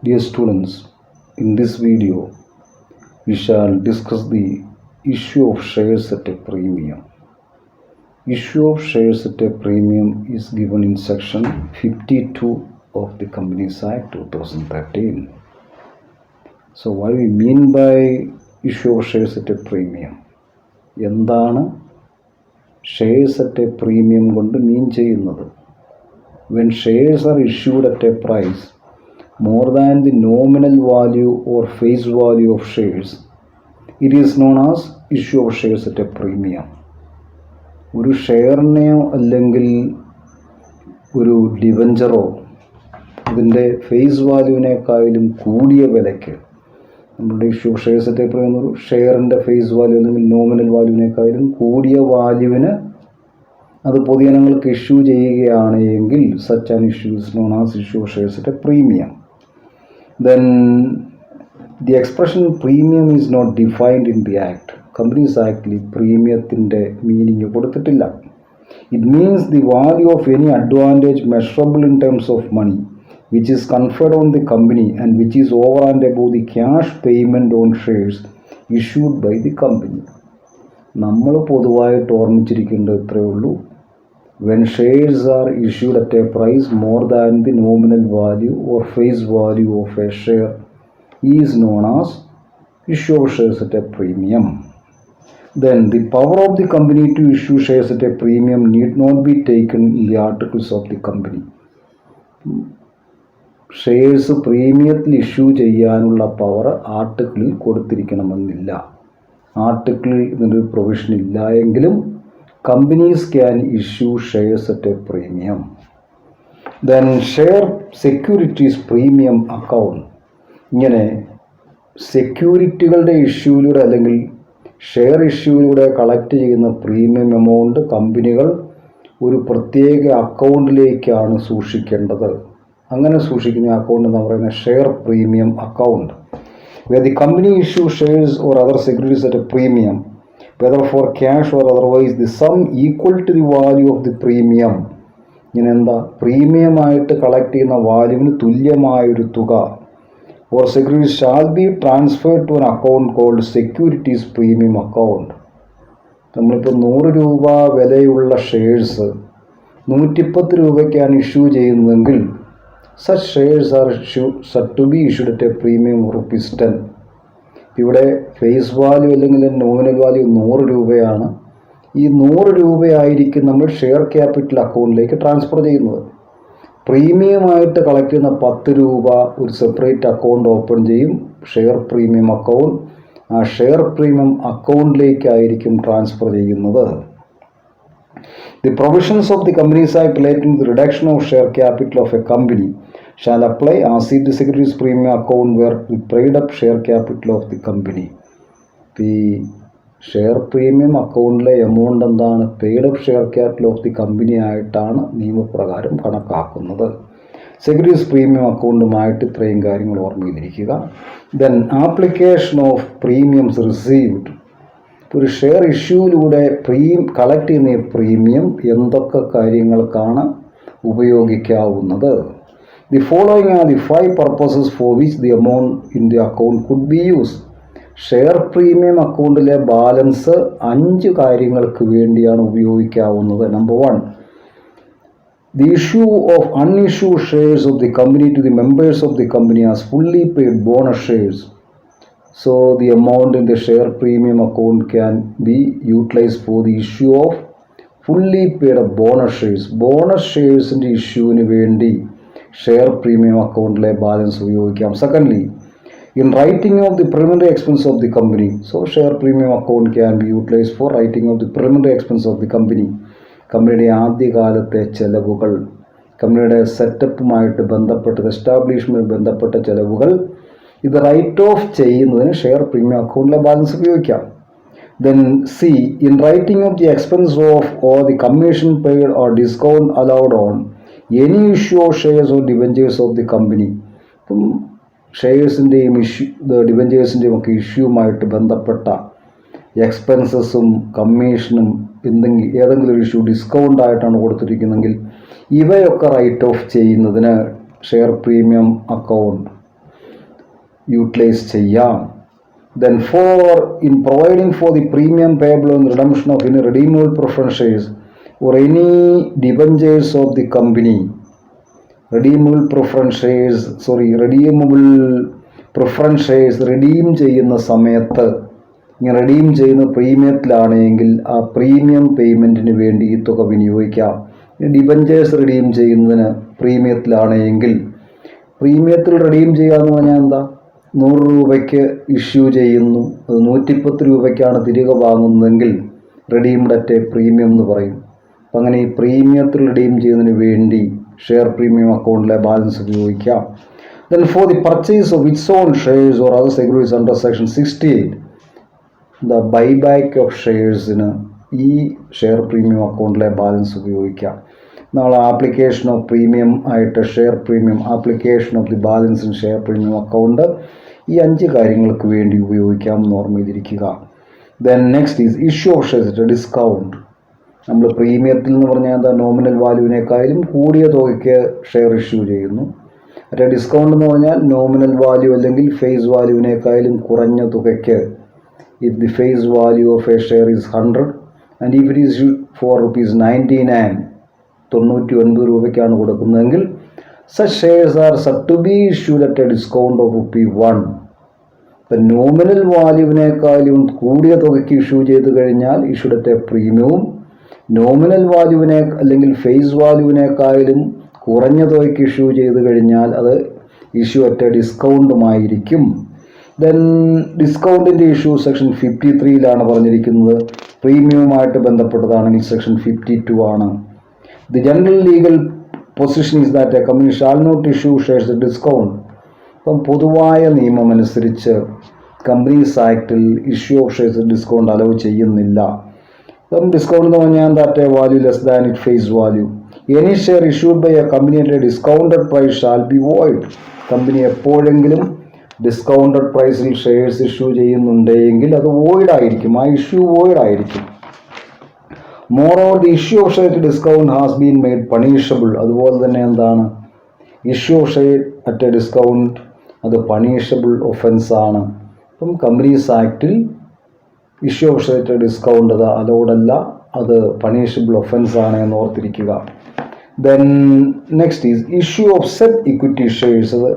Dear students, in this video we shall discuss the issue of shares at a premium. Issue of shares at a premium is given in section 52 of the Companies Act 2013. So what we mean by issue of shares at a premium? എന്താണ് shares at A premium കൊണ്ട് മീൻ ചെയ്യുന്നത്? When shares are issued at a price more than the nominal value or face value of shares, it is known as issue of shares at a premium. ഒരു ഷെയറിനെയോ അല്ലെങ്കിൽ ഒരു ഡിവഞ്ചറോ ഇതിൻ്റെ face വാല്യൂവിനേക്കാളും കൂടിയ വിലയ്ക്ക് നമ്മുടെ issue of shares at A premium ഒരു ഷെയറിൻ്റെ face value അല്ലെങ്കിൽ nominal വാല്യൂവിനേക്കാളും കൂടിയ വാല്യൂവിന് അത് പൊതുജനങ്ങൾക്ക് ഇഷ്യൂ ചെയ്യുകയാണ് എങ്കിൽ such an issue is known as issue of shares at A premium. Then the expression premium is not defined in the act. Companies Act പ്രീമിയത്തിൻ്റെ meaning കൊടുത്തിട്ടില്ല. It means the value of any advantage measurable in terms of money which is conferred on the company and which is over and above the cash payment on shares issued by the company. നമ്മൾ പൊതുവായിട്ട് ഓർമ്മിച്ചിരിക്കേണ്ടത് ഇത്രയേ ഉള്ളൂ. When shares are issued at a price more than the nominal value or face value of a share is known as issue of shares at a premium. Then the power of the company to issue shares at a premium need not be taken in the articles of the company. Shares പ്രീമിയത്തിൽ issue ചെയ്യാനുള്ള power ആർട്ടിക്കിളിൽ കൊടുത്തിരിക്കണമെന്നില്ല. ആർട്ടിക്കിളിൽ ഇതിൻ്റെ provision ഇല്ല എങ്കിലും companies can issue shares at a premium. Then share securities premium account. ഇങ്ങനെ സെക്യൂരിറ്റികളുടെ ഇഷ്യൂയിലൂടെ അല്ലെങ്കിൽ ഷെയർ ഇഷ്യൂയിലൂടെ കളക്ട് ചെയ്യുന്ന പ്രീമിയം എമൗണ്ട് കമ്പനികൾ ഒരു പ്രത്യേക അക്കൗണ്ടിലേക്കാണ് സൂക്ഷിക്കേണ്ടത്. അങ്ങനെ സൂക്ഷിക്കുന്ന അക്കൗണ്ട് എന്ന് പറയുന്നത് share premium account. where the company issues shares or other securities at a premium, whether for cash or otherwise, the sum equal to the value of the premium. ഇങ്ങനെ എന്താ പ്രീമിയമായിട്ട് കളക്ട് ചെയ്യുന്ന വാല്യൂവിന് തുല്യമായൊരു തുക or securities shall be transferred to an account called securities premium account. നമ്മളിപ്പോൾ 100 രൂപ വിലയുള്ള shares 110 രൂപയ്ക്കാണ് issue ചെയ്യുന്നതെങ്കിൽ such shares are said to be issued at a premium of ₹10. ഇവിടെ ഫേസ് വാല്യൂ അല്ലെങ്കിൽ നോമിനൽ വാല്യൂ 100 രൂപയാണ്. ഈ 100 രൂപയായിരിക്കും നമ്മൾ ഷെയർ ക്യാപിറ്റൽ അക്കൗണ്ടിലേക്ക് ട്രാൻസ്ഫർ ചെയ്യുന്നത്. പ്രീമിയമായിട്ട് കളക്ട് ചെയ്യുന്ന 10 രൂപ ഒരു സെപ്പറേറ്റ് അക്കൗണ്ട് ഓപ്പൺ ചെയ്യും, ഷെയർ പ്രീമിയം അക്കൗണ്ട്. ആ ഷെയർ പ്രീമിയം അക്കൗണ്ടിലേക്കായിരിക്കും ട്രാൻസ്ഫർ ചെയ്യുന്നത്. The provisions of the Companies Act relating to the reduction of share capital of a company shall apply as if the securities premium account were the paid up share capital of the company. The share premium അക്കൗണ്ടിലെ amount എന്താണ്? Paid up share capital of the company ആയിട്ടാണ് നിയമപ്രകാരം കണക്കാക്കുന്നത്. Securities premium അക്കൗണ്ടുമായിട്ട് ഇത്രയും കാര്യങ്ങൾ ഓർമ്മയിലിരിക്കുക. Then application of premiums received. ഒരു ഷെയർ ഇഷ്യൂയിലൂടെ കളക്ട് ചെയ്യുന്ന പ്രീമിയം എന്തൊക്കെ കാര്യങ്ങൾക്കാണ് ഉപയോഗിക്കാവുന്നത്? The following are the 5 purposes for which the amount in the account could be used. Share premium അക്കൗണ്ടിലെ ബാലൻസ് 5 കാര്യങ്ങൾക്ക് വേണ്ടിയാണ് ഉപയോഗിക്കാവുന്നത്. Number 1, the issue of unissued shares of the company to the members of the company as fully paid bonus shares. So the amount in the share premium account can be utilized for the issue of fully paid up bonus shares. Bonus ഷെയർസിൻ്റെ ഇഷ്യൂവിന് വേണ്ടി share premium അക്കൗണ്ടിലെ balance ഉപയോഗിക്കാം. Secondly, in writing of the preliminary expense of the company. So share premium account can be utilized for writing of the preliminary expense of the company. കമ്പനിയുടെ ആദ്യകാലത്തെ ചെലവുകൾ, കമ്പനിയുടെ സെറ്റപ്പുമായിട്ട് ബന്ധപ്പെട്ട establishment ബന്ധപ്പെട്ട ചെലവുകൾ ഇത് റൈറ്റ് ഓഫ് ചെയ്യുന്നതിന് ഷെയർ പ്രീമിയം അക്കൗണ്ടിലെ balance ഉപയോഗിക്കാം. Then C, in writing of the expense of or the commission paid or discount allowed on any issue of shares or debentures of the company. ഇപ്പം ഷെയർസിൻ്റെയും ഡിവഞ്ചേഴ്സിൻ്റെയും ഒക്കെ ഇഷ്യൂവുമായിട്ട് ബന്ധപ്പെട്ട എക്സ്പെൻസസും കമ്മീഷനും ഏതെങ്കിലും ഒരു ഇഷ്യൂ ഡിസ്കൗണ്ട് ആയിട്ടാണ് കൊടുത്തിരിക്കുന്നതെങ്കിൽ ഇവയൊക്കെ റൈറ്റ് ഓഫ് ചെയ്യുന്നതിന് ഷെയർ പ്രീമിയം അക്കൗണ്ട് യൂട്ടിലൈസ് ചെയ്യാം. Then in providing for the premium payable on redemption of any redeemable preference shares or any debentures of the company. redeemable preference shares redeem ചെയ്യുന്ന സമയത്ത് ഇങ്ങനെ redeem ചെയ്യുന്ന പ്രീമിയത്തിലാണെങ്കിൽ ആ premium പേയ്മെൻറ്റിന് വേണ്ടി ഈ തുക വിനിയോഗിക്കാം. ഡിബഞ്ചേഴ്സ് റെഡീം ചെയ്യുന്നതിന് പ്രീമിയത്തിലാണെങ്കിൽ പ്രീമിയത്തിൽ റെഡീം ചെയ്യുക എന്ന് പറഞ്ഞാൽ എന്താ, 100 രൂപയ്ക്ക് ഇഷ്യൂ ചെയ്യുന്നു, അത് 110 രൂപയ്ക്കാണ് തിരികെ വാങ്ങുന്നതെങ്കിൽ റെഡീംഡ് അറ്റ് എ പ്രീമിയം എന്ന് പറയും. അപ്പം അങ്ങനെ ഈ പ്രീമിയത്തിൽ റെഡീം ചെയ്യുന്നതിന് വേണ്ടി ഷെയർ പ്രീമിയം അക്കൗണ്ടിലെ ബാലൻസ് ഉപയോഗിക്കാം. Then for the purchase of its own shares or other securities under section 68, the buyback of ഷെയർസിന് ഈ ഷെയർ പ്രീമിയം അക്കൗണ്ടിലെ ബാലൻസ് ഉപയോഗിക്കാം. നമ്മൾ ആപ്ലിക്കേഷൻ ഓഫ് പ്രീമിയം ആയിട്ട് share premium, application of the balance in share premium account, ഈ 5 കാര്യങ്ങൾക്ക് വേണ്ടി ഉപയോഗിക്കാം എന്ന് ഓർമ്മയിലിരിക്കുക. Then next is issue of shares at discount. നമ്മൾ പ്രീമിയത്തിൽ എന്ന് പറഞ്ഞാൽ എന്താ, നോമിനൽ വാല്യൂവിനേക്കാളും കൂടിയ തുകയ്ക്ക് ഷെയർ ഇഷ്യൂ ചെയ്യുന്നു. മറ്റേ ഡിസ്കൗണ്ട് എന്ന് പറഞ്ഞാൽ നോമിനൽ വാല്യൂ അല്ലെങ്കിൽ ഫേസ് വാല്യൂവിനേക്കാളും കുറഞ്ഞ തുകയ്ക്ക്, if the face value of a share is 100 and if it is for ₹99, 99 രൂപയ്ക്കാണ് കൊടുക്കുന്നതെങ്കിൽ such shares are said to be issued at a discount of ₹1. ഇപ്പം നോമിനൽ വാല്യൂവിനേക്കാളും കൂടിയ തുകയ്ക്ക് ഇഷ്യൂ ചെയ്ത് കഴിഞ്ഞാൽ ഇഷ്യൂഡ് അറ്റ് എ പ്രീമിയവും, നോമിനൽ വാല്യൂവിനെ അല്ലെങ്കിൽ ഫേസ് വാല്യൂവിനേക്കാളും കുറഞ്ഞ തുകയ്ക്ക് ഇഷ്യൂ ചെയ്ത് കഴിഞ്ഞാൽ അത് ഇഷ്യൂ അറ്റ് എ ഡിസ്കൗണ്ടുമായിരിക്കും. ദെൻ ഡിസ്കൗണ്ടിൻ്റെ ഇഷ്യൂ സെക്ഷൻ 53 പറഞ്ഞിരിക്കുന്നത്. പ്രീമിയവുമായിട്ട് ബന്ധപ്പെട്ടതാണെങ്കിൽ സെക്ഷൻ 52 ആണ്. The general legal position is that a company shall not issue shares discount. ഇപ്പം പൊതുവായ നിയമം അനുസരിച്ച് കമ്പനീസ് ആക്ടിൽ issue of shares discount allow ചെയ്യുന്നില്ല. ഇപ്പം ഡിസ്കൗണ്ട് എന്ന് പറഞ്ഞാൽ that a value less than it face value. Any share issued by a company at a discounted price shall be void. Company എപ്പോഴെങ്കിലും ഡിസ്കൗണ്ടഡ് പ്രൈസിൽ ഷെയർസ് ഇഷ്യൂ ചെയ്യുന്നുണ്ടെങ്കിൽ അത് void ആയിരിക്കും, ആ ഇഷ്യൂ വോയിഡ് ആയിരിക്കും. Moreover the issue of share at discount has been made punishable. അതുപോലെ തന്നെ എന്താണ്, issue of share at a discount അത് പണിഷബിൾ ഒഫൻസ് ആണ്. അപ്പം കമ്പനീസ് ആക്ടിൽ issue of share at a discount അത് അലൗഡ് അല്ല, അത് പണിഷബിൾ ഒഫൻസ് ആണ് എന്ന് ഓർത്തിരിക്കുക. Then next is issue of sweat equity shares. അത്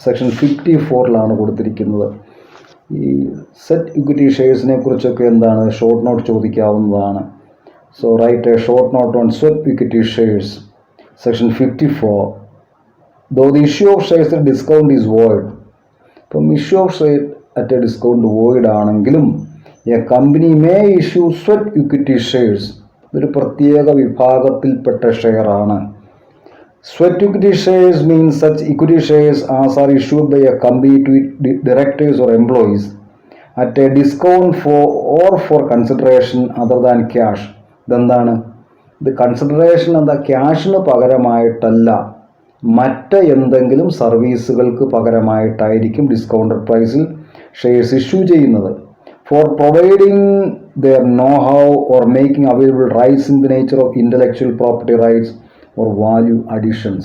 സെക്ഷൻ 54 കൊടുത്തിരിക്കുന്നത്. ഈ സെറ്റ് ഇക്വിറ്റി ഷെയർസിനെ കുറിച്ചൊക്കെ എന്താണ്, ഷോർട്ട് നോട്ട് ചോദിക്കാവുന്നതാണ്. So write a short note on sweat equity shares. Section 54. Though the issue of shares at discount is void. ഇപ്പം issue of share at a discount void ആണെങ്കിലും a company may issue sweat equity shares. ഇതൊരു പ്രത്യേക വിഭാഗത്തിൽപ്പെട്ട share ആണ്. Sweat equity shares means such equity shares as are issued by a company to its directors or employees at a discount for consideration other than cash. ഇതെന്താണ്, ഇത് consideration എന്താ, ക്യാഷിന് പകരമായിട്ടല്ല, മറ്റ് എന്തെങ്കിലും സർവീസുകൾക്ക് പകരമായിട്ടായിരിക്കും discounted പ്രൈസിൽ ഷെയർസ് ഇഷ്യൂ ചെയ്യുന്നത്. For providing their know-how or making available rights in the nature of intellectual property rights or value additions.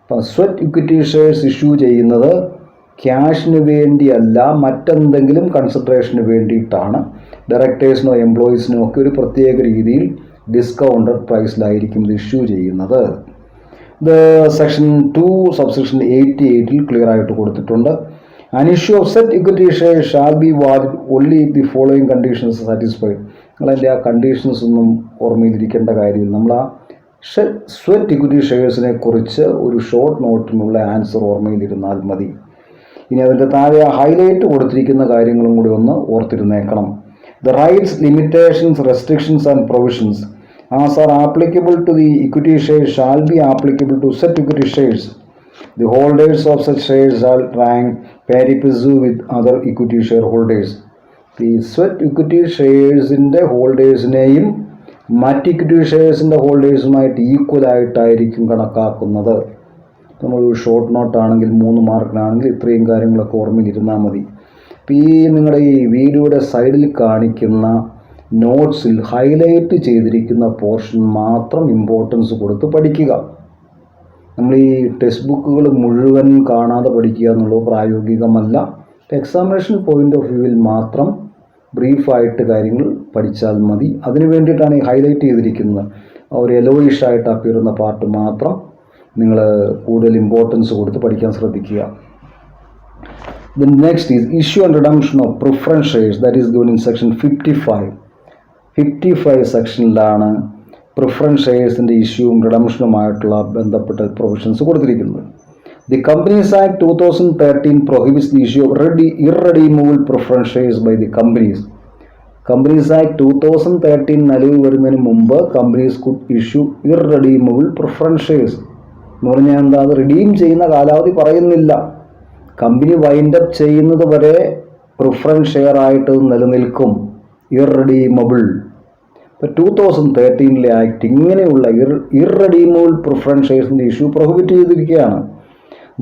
ഇപ്പം sweat equity shares issue ചെയ്യുന്നത് ക്യാഷിന് വേണ്ടിയല്ല, മറ്റെന്തെങ്കിലും കൺസിഡറേഷന് വേണ്ടിയിട്ടാണ്. ഡയറക്ടേഴ്സിനോ എംപ്ലോയീസിനോ ഒക്കെ ഒരു പ്രത്യേക രീതിയിൽ ഡിസ്കൗണ്ടഡ് പ്രൈസിലായിരിക്കും ഇത് ഇഷ്യൂ ചെയ്യുന്നത്. ഇത് സെക്ഷൻ 2 സബ്സെക്ഷൻ 88 ക്ലിയർ ആയിട്ട് കൊടുത്തിട്ടുണ്ട്. An issue of set equity shares shall be valid only if the following conditions are satisfied. നിങ്ങളതിൻ്റെ ആ കണ്ടീഷൻസ് ഒന്നും ഓർമ്മയിലിരിക്കേണ്ട കാര്യമില്ല. നമ്മൾ ആ സ്വെറ്റ് ഇക്വിറ്റി ഷെയർസിനെ കുറിച്ച് ഒരു ഷോർട്ട് നോട്ടിനുള്ള ആൻസർ ഓർമ്മയിലിരുന്നാൽ മതി. ഇനി അതിൻ്റെ താഴെ ഹൈലൈറ്റ് കൊടുത്തിരിക്കുന്ന കാര്യങ്ങളും കൂടി ഒന്ന് ഓർത്തിരുന്നേക്കണം. The rights, limitations, restrictions and provisions as are applicable to the equity shares shall be applicable to sweat equity shares. The holders of such shares shall rank pari passu with other equity shareholders. ഈ sweat equity ഷെയർസിൻ്റെ ഹോൾഡേഴ്സിനെയും മറ്റ് equity ഷെയർസിൻ്റെ ഹോൾഡേഴ്സുമായിട്ട് ഈക്വലായിട്ടായിരിക്കും കണക്കാക്കുന്നത്. നമ്മളൊരു short നോട്ടാണെങ്കിൽ 3 മാർക്കിനാണെങ്കിൽ ഇത്രയും കാര്യങ്ങളൊക്കെ ഓർമ്മയിലിരുന്നാൽ മതി. അപ്പോൾ ഈ നിങ്ങളുടെ ഈ വീഡിയോയുടെ സൈഡിൽ കാണിക്കുന്ന നോട്ട്സിൽ ഹൈലൈറ്റ് ചെയ്തിരിക്കുന്ന പോർഷൻ മാത്രം ഇമ്പോർട്ടൻസ് കൊടുത്ത് പഠിക്കുക. നമ്മൾ ഈ ടെക്സ്റ്റ് ബുക്കുകൾ മുഴുവൻ കാണാതെ പഠിക്കുക എന്നുള്ളത് പ്രായോഗികമല്ല. എക്സാമിനേഷൻ പോയിൻ്റ് ഓഫ് വ്യൂവിൽ മാത്രം ബ്രീഫായിട്ട് കാര്യങ്ങൾ പഠിച്ചാൽ മതി. അതിന് വേണ്ടിയിട്ടാണ് ഈ ഹൈലൈറ്റ് ചെയ്തിരിക്കുന്നത്. ഒരു യെലോയിഷ് ആയിട്ട് അപ്പിയറുന്ന പാർട്ട് മാത്രം നിങ്ങൾ കൂടുതൽ ഇമ്പോർട്ടൻസ് കൊടുത്ത് പഠിക്കാൻ ശ്രദ്ധിക്കുക. The next is issue and redemption of preference shares, that is given in section 55. 55 സെക്ഷനിലാണ് preference ഷെയർസിൻ്റെ ഇഷ്യൂവും റിഡംഷനുമായിട്ടുള്ള ബന്ധപ്പെട്ട പ്രൊവിഷൻസ് കൊടുത്തിരിക്കുന്നത്. The companies act 2013 prohibits the issue of irredeemable preference shares by the companies. Companies act 2013 നിലവിൽ വരുന്നതിന് മുമ്പ് companies could issue irredeemable preference shares എന്ന് പറഞ്ഞാൽ എന്താ? അത് redeem ചെയ്യുന്ന കാലാവധി പറയുന്നില്ല. കമ്പനി വൈൻഡപ്പ് ചെയ്യുന്നത് വരെ പ്രിഫറൻസ് ഷെയർ ആയിട്ട് നിലനിൽക്കും, ഇർറെഡീമബിൾ. ഇപ്പോൾ 2013 ആക്ട് ഇങ്ങനെയുള്ള ഇർറെഡീമബിൾ പ്രിഫറൻസ് ഷെയർസിൻ്റെ ഇഷ്യൂ പ്രൊഹിബിറ്റ് ചെയ്തിരിക്കുകയാണ്.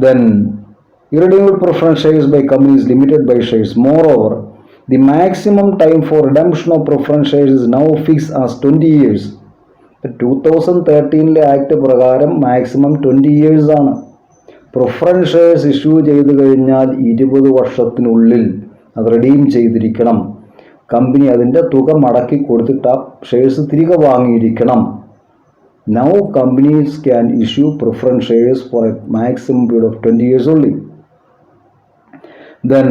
Then irredeemable preference shares by companies limited by shares. Moreover, the maximum time for redemption of preference shares is now fixed as 20 years. 2013 act പ്രകാരം maximum 20 years ആണ്. Preference shares issue ചെയ്ത് കഴിഞ്ഞാൽ 20 വർഷത്തിനുള്ളിൽ അത് redeem ചെയ്തിരിക്കണം. Company അതിൻ്റെ തുക മടക്കി കൊടുത്തിട്ട് ആ ഷെയർസ് തിരികെ വാങ്ങിയിരിക്കണം. Now companies can issue preference shares for a maximum period of 20 years only. Then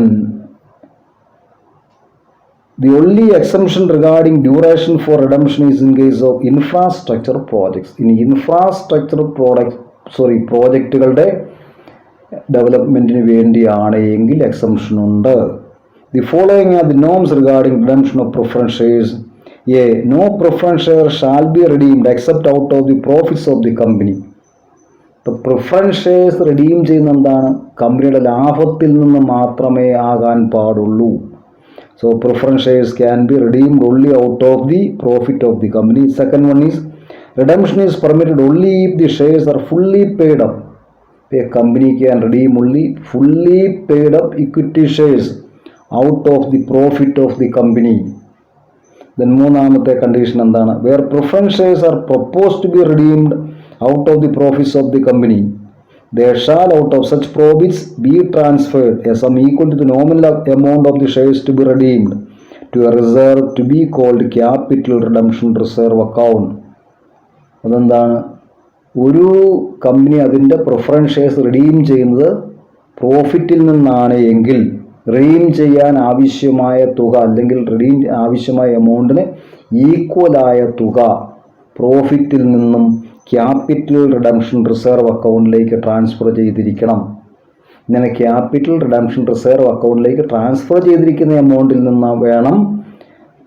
the only exemption regarding duration for redemption is in case of infrastructure projects. In infrastructure പ്രോജക്റ്റുകളുടെ ഡെവലപ്മെൻറ്റിന് വേണ്ടിയാണ് എങ്കിൽ exemption ഉണ്ട്. The following are the norms regarding redemption of preference shares. A. No preference share shall be redeemed except out of the profits of the company. ഇപ്പോൾ preference shares redeem ചെയ്യുന്ന എന്താണ്? കമ്പനിയുടെ ലാഭത്തിൽ നിന്ന് മാത്രമേ ആകാൻ പാടുള്ളൂ. So preference shares can be redeemed only out of the profit of the company. Second one is redemption is permitted only if the shares are fully paid up. A company can redeem only fully paid up equity shares out of the profit of the company. Then മൂന്നാമത്തെ condition എന്താണ്? Where preference shares are proposed to be redeemed out of the profits of the company, there shall out of such profits be transferred a sum equal to the nominal amount of the shares to be redeemed to a reserve to be called capital redemption reserve account. അതെന്താണ്? ഒരു company അതിൻ്റെ preference shares redeem ചെയ്യുന്നത് പ്രോഫിറ്റിൽ നിന്നാണ് എങ്കിൽ redeem ചെയ്യാൻ ആവശ്യമായ തുക അല്ലെങ്കിൽ റിഡീം ആവശ്യമായ എമൗണ്ടിന് ഈക്വലായ തുക പ്രോഫിറ്റിൽ നിന്നും ക്യാപിറ്റൽ റിഡംഷൻ റിസർവ് അക്കൗണ്ടിലേക്ക് ട്രാൻസ്ഫർ ചെയ്തിരിക്കണം. ഇങ്ങനെ ക്യാപിറ്റൽ റിഡംഷൻ റിസർവ് അക്കൗണ്ടിലേക്ക് ട്രാൻസ്ഫർ ചെയ്തിരിക്കുന്ന എമൗണ്ടിൽ നിന്ന് വേണം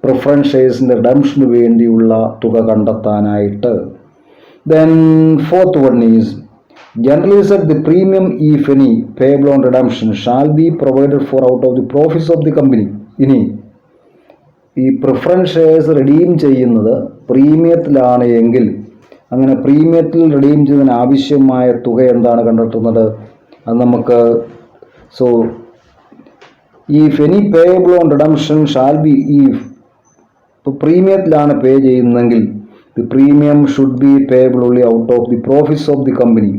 പ്രിഫറൻസ് ഷെയർസിൻ്റെ റിഡംഷന് വേണ്ടിയുള്ള തുക കണ്ടെത്താനായിട്ട്. Then fourth one is generally said the premium, if any, payable on redemption shall be provided for out of the profits of the company. ഇനി ഈ പ്രിഫറൻസ് ഷെയർസ് റിഡീം ചെയ്യുന്നത് പ്രീമിയത്തിലാണ് എങ്കിൽ അങ്ങനെ പ്രീമിയത്തിൽ റിഡീം ചെയ്യുന്നതിന് ആവശ്യമായ തുക എന്താണ് കണ്ടെത്തുന്നത്? അത് നമുക്ക് if any payable on redemption shall be, ഇപ്പോൾ പ്രീമിയത്തിലാണ് പേ ചെയ്യുന്നതെങ്കിൽ the premium should be payable only out of the profits of the company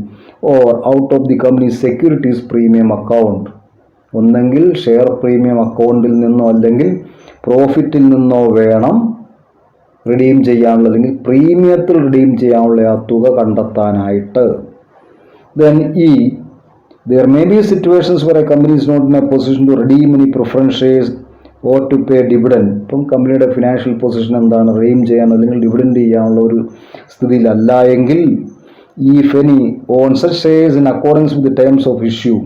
or out of the company's securities premium account. ഒന്നെങ്കിൽ ഷെയർ പ്രീമിയം അക്കൗണ്ടിൽ നിന്നോ അല്ലെങ്കിൽ പ്രോഫിറ്റിൽ നിന്നോ വേണം റിഡീം ചെയ്യാനുള്ള അല്ലെങ്കിൽ പ്രീമിയത്തിൽ റിഡീം ചെയ്യാനുള്ള ആ തുക കണ്ടെത്താനായിട്ട്. Then there may be situations where a company is not in a position to redeem any preference shares or to pay dividend. ഇപ്പം കമ്പനിയുടെ ഫിനാൻഷ്യൽ പൊസിഷൻ എന്താണ്? റിഡീം ചെയ്യാൻ അല്ലെങ്കിൽ ഡിവിഡൻഡ് ചെയ്യാനുള്ള ഒരു സ്ഥിതിയിലല്ല എങ്കിൽ if any on such shares in accordance with the terms of issue.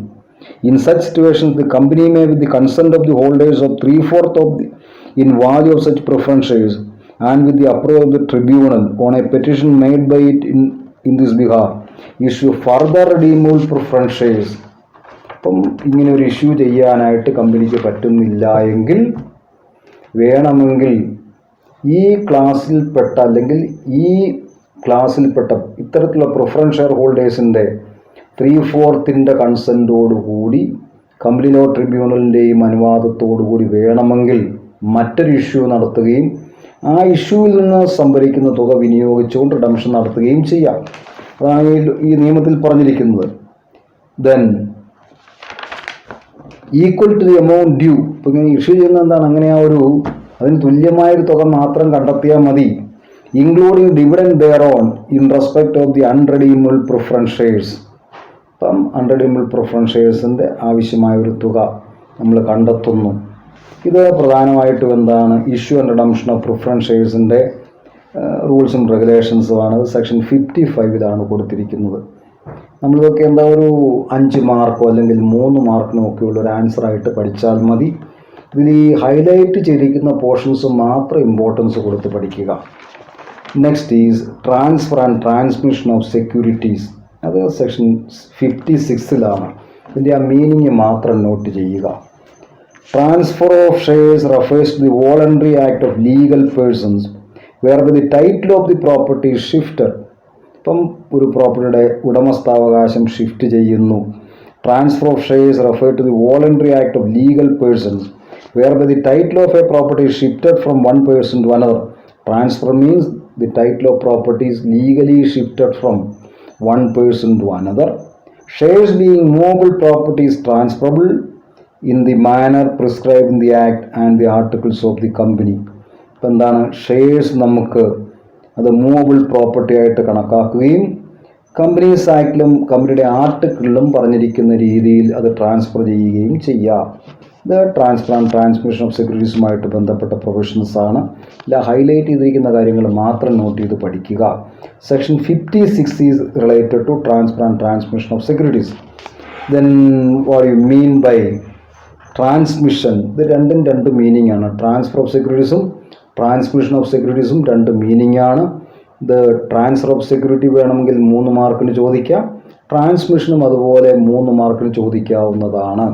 In such situations the company may with the consent of the holders of 3/4 of the in value of such preference shares and with the approval of the tribunal on a petition made by it in this behalf issue further redeemable preference shares. അപ്പം ഇങ്ങനെ ഒരു issue ചെയ്യാനായിട്ട് കമ്പനിക്ക് പറ്റുന്നില്ല എങ്കിൽ വേണമെങ്കിൽ ഈ ക്ലാസ്സിൽപ്പെട്ട അല്ലെങ്കിൽ ഈ ക്ലാസ്സിൽപ്പെട്ട ഇത്തരത്തിലുള്ള പ്രിഫറൻസ് ഷെയർ ഹോൾഡേഴ്സിൻ്റെ 3/4 കൺസെൻറ്റോടുകൂടി കമ്പനി ലോ ട്രിബ്യൂണലിൻ്റെയും അനുവാദത്തോടുകൂടി വേണമെങ്കിൽ മറ്റൊരു ഇഷ്യൂ നടത്തുകയും ആ ഇഷ്യൂവിൽ നിന്ന് സംഭരിക്കുന്ന തുക വിനിയോഗിച്ചുകൊണ്ട് റിഡംഷൻ നടത്തുകയും ചെയ്യാം. അതാണ് ഈ നിയമത്തിൽ പറഞ്ഞിരിക്കുന്നത്. Then equal to the amount due. ഇപ്പം ഇങ്ങനെ ഇഷ്യൂ ചെയ്യുന്നത് എന്താണ്, അങ്ങനെ അതിന് തുല്യമായൊരു തുക മാത്രം കണ്ടെത്തിയാൽ മതി. Including dividend thereon in respect of the unredeemable preference shares. അപ്പം അൺറെഡീമബിൾ പ്രിഫറൻസ് ഷെയർസിൻ്റെ ആവശ്യമായൊരു തുക നമ്മൾ കണ്ടെത്തുന്നു. ഇത് പ്രധാനമായിട്ടും എന്താണ്, issue and redemption of preference ഷെയർസിൻ്റെ റൂൾസും റെഗുലേഷൻസുമാണ്. സെക്ഷൻ 55 കൊടുത്തിരിക്കുന്നത്. നമ്മളിതൊക്കെ എന്താ ഒരു 5 മാർക്കോ അല്ലെങ്കിൽ 3 മാർക്കിനോ ഒക്കെ ഉള്ള ഒരു ആൻസറായിട്ട് പഠിച്ചാൽ മതി. ഇതിൽ ഈ ഹൈലൈറ്റ് ചെയ്തിരിക്കുന്ന പോർഷൻസ് മാത്രം ഇമ്പോർട്ടൻസ് കൊടുത്ത് പഠിക്കുക. Next is transfer and transmission of securities. അത് സെക്ഷൻ 56 ഇതിൻ്റെ ആ മീനിങ് മാത്രം നോട്ട് ചെയ്യുക. Transfer of shares refers to the voluntary act of legal persons whereby the title of the property is shifted. ഇപ്പം ഒരു പ്രോപ്പർട്ടിയുടെ ഉടമസ്ഥാവകാശം ഷിഫ്റ്റ് ചെയ്യുന്നു. Transfer of shares refer to the voluntary act of legal persons whereby the title of a property is shifted from one person to another. Transfer means the title of property is legally shifted from one person to another. Shares being movable property is transferable in the manner prescribed in the act and the articles of the company. ഇപ്പം എന്താണ്, shares നമുക്ക് അത് movable property ആയിട്ട് കണക്കാക്കുകയും companies ആക്ടിലും കമ്പനിയുടെ ആർട്ടിക്കിളിലും പറഞ്ഞിരിക്കുന്ന രീതിയിൽ അത് ട്രാൻസ്ഫർ ചെയ്യുകയും ചെയ്യാം. ഇത് ട്രാൻസ്ഫർ ആൻഡ് ട്രാൻസ്മിഷൻ ഓഫ് സെക്യൂരിറ്റീസുമായിട്ട് ബന്ധപ്പെട്ട പ്രൊവിഷൻസ് ആണ്. ഇല്ല, ഹൈലൈറ്റ് ചെയ്തിരിക്കുന്ന കാര്യങ്ങൾ മാത്രം നോട്ട് ചെയ്ത് പഠിക്കുക. Section 56 is related to transfer and transmission of securities. Then what you mean by transmission? ഇത് രണ്ടും 2 മീനിങ് ആണ്. ട്രാൻസ്ഫർ ഓഫ് സെക്യൂരിറ്റീസും ട്രാൻസ്മിഷൻ ഓഫ് സെക്യൂരിറ്റീസും 2 മീനിങ് ആണ്. ഇത് ട്രാൻസ്ഫർ ഓഫ് സെക്യൂരിറ്റി വേണമെങ്കിൽ 3 മാർക്കിന് ചോദിക്കാം, ട്രാൻസ്മിഷനും അതുപോലെ 3 മാർക്കിന് ചോദിക്കാവുന്നതാണ്.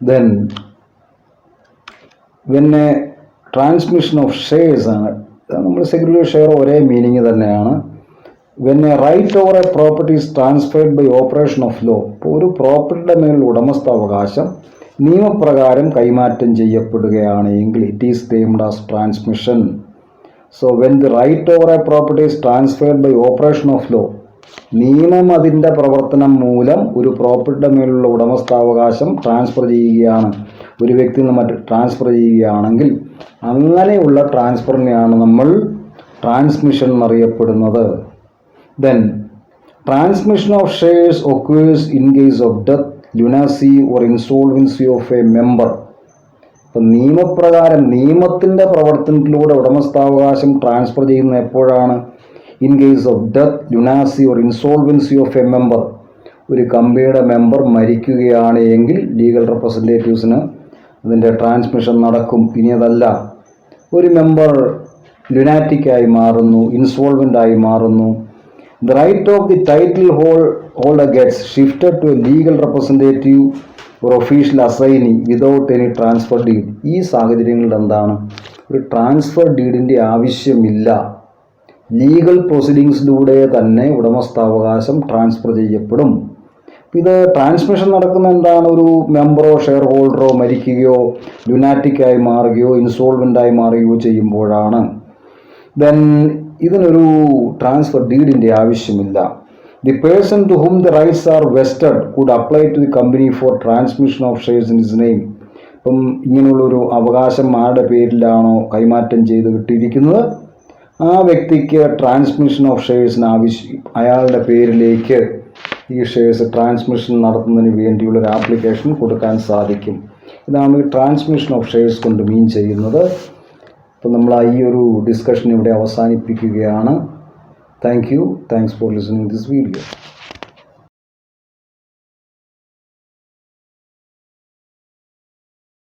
ദെൻ പിന്നെ ട്രാൻസ്മിഷൻ ഓഫ് ഷെയർസ് ആണ്. നമ്മൾ സെക്യൂരിറ്റി ഷെയർ ഒരേ മീനിങ് തന്നെയാണ്. When a right over a property is transferred by operation of law. ഇപ്പോൾ ഒരു പ്രോപ്പർട്ടിയുടെ മേലുള്ള ഉടമസ്ഥാവകാശം നിയമപ്രകാരം കൈമാറ്റം ചെയ്യപ്പെടുകയാണെങ്കിൽ it is termed as transmission. So when the right over a property is transferred by operation of law, നിയമം അതിൻ്റെ പ്രവർത്തനം മൂലം ഒരു പ്രോപ്പർട്ടിയുടെ മേലുള്ള ഉടമസ്ഥാവകാശം ട്രാൻസ്ഫർ ചെയ്യുകയാണ്, ഒരു വ്യക്തിയിൽ നിന്ന് മറ്റ് ട്രാൻസ്ഫർ ചെയ്യുകയാണെങ്കിൽ അങ്ങനെയുള്ള ട്രാൻസ്ഫറിനെയാണ് നമ്മൾ ട്രാൻസ്മിഷൻ എന്നറിയപ്പെടുന്നത്. Then transmission of shares occurs in case of death, lunacy or insolvency of a member. അപ്പം നിയമപ്രകാരം നിയമത്തിൻ്റെ പ്രവർത്തനത്തിലൂടെ ഉടമസ്ഥാവകാശം ട്രാൻസ്ഫർ ചെയ്യുന്നത് എപ്പോഴാണ്? In case of death, lunacy or insolvency of a member. ഒരു കമ്പനിയുടെ മെമ്പർ മരിക്കുകയാണ് എങ്കിൽ ലീഗൽ റെപ്രസെൻറ്റേറ്റീവ്സിന് അതിൻ്റെ ട്രാൻസ്മിഷൻ നടക്കും. ഇനി അതല്ല, ഒരു മെമ്പർ ലുനാറ്റിക്കായി മാറുന്നു, ഇൻസോൾവൻ്റായി മാറുന്നു, the right of the title holder gets shifted to a legal representative or official assignee without any transfer deed. ഈ സാഹചര്യങ്ങളിൽ എന്താണ്, ഒരു ട്രാൻസ്ഫർ ഡീഡിൻ്റെ ആവശ്യമില്ല. ലീഗൽ പ്രൊസീഡിങ്സിലൂടെ തന്നെ ഉടമസ്ഥാവകാശം ട്രാൻസ്ഫർ ചെയ്യപ്പെടും. ഇത് ട്രാൻസ്മിഷൻ നടക്കുന്ന എന്താണ്, ഒരു മെമ്പറോ ഷെയർ ഹോൾഡറോ മരിക്കുകയോ ലുനാറ്റിക്കായി മാറുകയോ ഇൻസോൾവൻ്റായി മാറുകയോ ചെയ്യുമ്പോഴാണ്. ദെൻ ഇതിനൊരു ട്രാൻസ്ഫർ ഡീഡിൻ്റെ ആവശ്യമില്ല. The person to whom the rights are vested could apply to the company for transmission of shares in his name. ഇപ്പം ഇങ്ങനെയുള്ളൊരു അവകാശം ആരുടെ പേരിലാണോ കൈമാറ്റം ചെയ്ത് കിട്ടിയിരിക്കുന്നത് ആ വ്യക്തിക്ക് ട്രാൻസ്മിഷൻ ഓഫ് ഷെയർസിന് അയാളുടെ പേരിലേക്ക് ഈ ഷെയർസ് ട്രാൻസ്മിഷൻ നടത്തുന്നതിന് വേണ്ടിയുള്ളൊരു ആപ്ലിക്കേഷൻ കൊടുക്കാൻ സാധിക്കും. ഇതാണ് ഈ ട്രാൻസ്മിഷൻ ഓഫ് ഷെയർസ് കൊണ്ട് മീൻ ചെയ്യുന്നത്. അപ്പോൾ നമ്മൾ ഈ ഒരു ഡിസ്കഷൻ ഇവിടെ അവസാനിപ്പിക്കുകയാണ്. Thanks for listening this video.